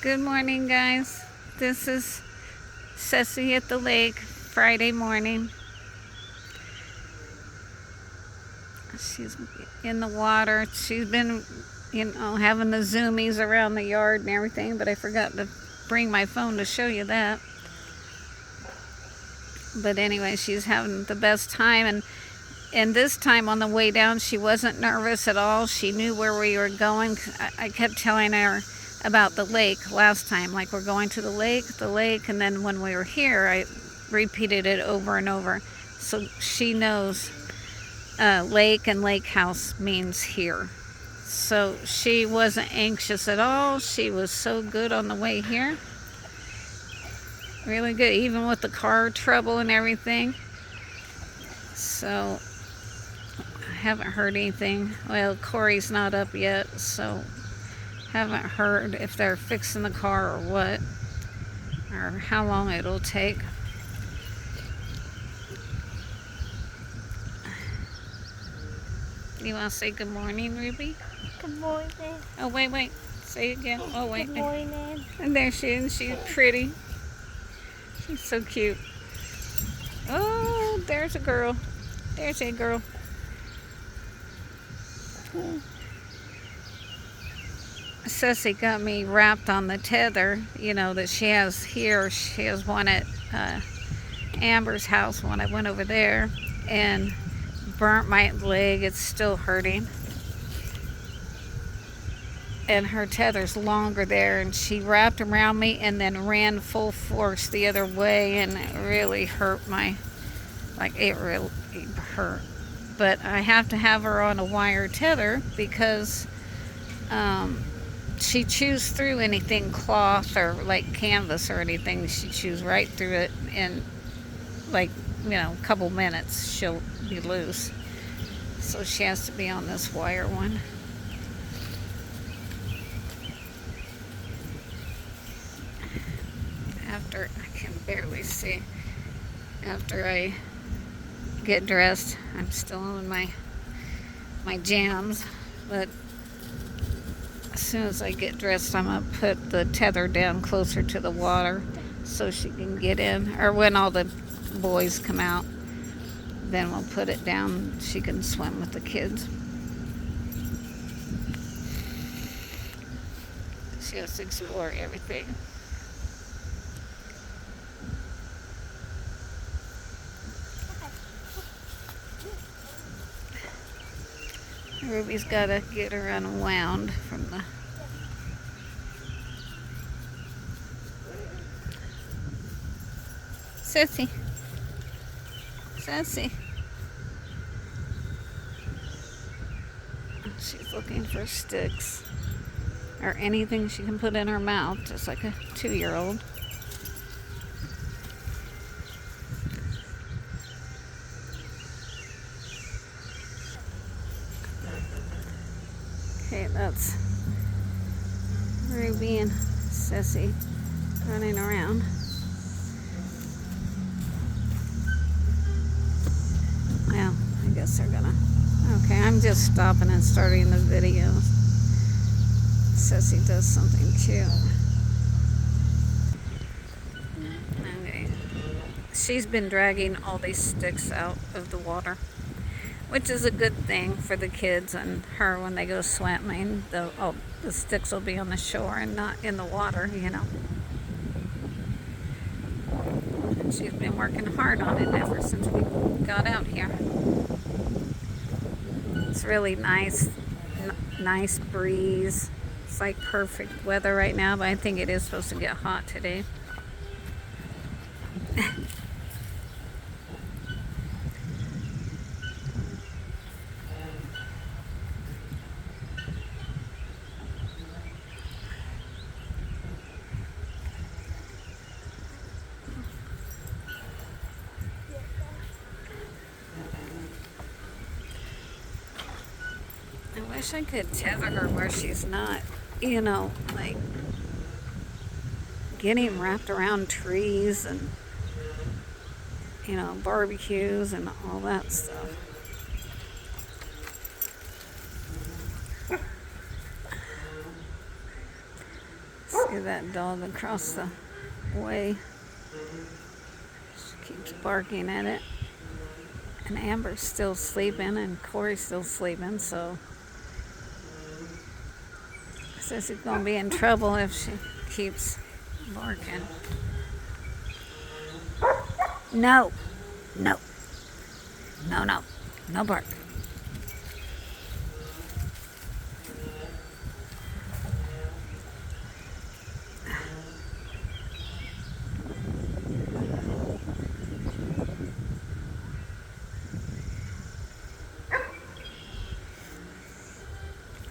Good morning, guys. This is Sesi at the lake, Friday morning. She's in the water. She's been, having the zoomies around the yard and everything, but I forgot to bring my phone to show you that. But anyway, she's having the best time, and this time on the way down, she wasn't nervous at all. She knew where we were going. I kept telling her about the lake last time, like we're going to the lake, and then when we were here, I repeated it over and over. So she knows lake and lake house means here. So she wasn't anxious at all. She was so good on the way here. Really good, even with the car trouble and everything. So I haven't heard anything. Well, Corey's not up yet, so haven't heard if they're fixing the car or what, or how long it'll take. You want to say good morning, Ruby? Good morning. Oh, wait. Say it again. Oh, wait. Good morning. And there she is. She's pretty. She's so cute. Oh, there's a girl. There's a girl. Sesi got me wrapped on the tether, that she has here. She has one at Amber's house when I went over there and burnt my leg. It's still hurting. And her tether's longer there, and she wrapped around me and then ran full force the other way, and it really hurt it really hurt. But I have to have her on a wire tether because she chews through anything cloth or like canvas or anything. She chews right through it in a couple minutes she'll be loose. So she has to be on this wire one. After, I can barely see, after I get dressed, I'm still in my jams, but as soon as I get dressed, I'm going to put the tether down closer to the water so she can get in, or when all the boys come out, then we'll put it down. She can swim with the kids. She has to explore everything. Ruby's got to get her unwound from the... Sesi. She's looking for sticks or anything she can put in her mouth, just like a 2-year-old. Okay, that's Ruby and Sesi running around. Well, I guess they're gonna... Okay, I'm just stopping and starting the video. Sesi does something cute. Okay. She's been dragging all these sticks out of the water, which is a good thing for the kids and her when they go swimming. The sticks will be on the shore and not in the water, And she's been working hard on it ever since we got out here. It's really nice breeze. It's like perfect weather right now, but I think it is supposed to get hot today. I wish I could tether her where she's not, getting wrapped around trees and, barbecues and all that stuff. See that dog across the way? She keeps barking at it. And Amber's still sleeping and Corey's still sleeping, so says he's gonna be in trouble if she keeps barking. No, no, no, no, no bark.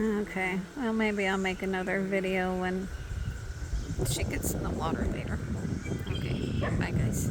Okay, well, maybe I'll make another video when she gets in the water later. Okay, bye guys.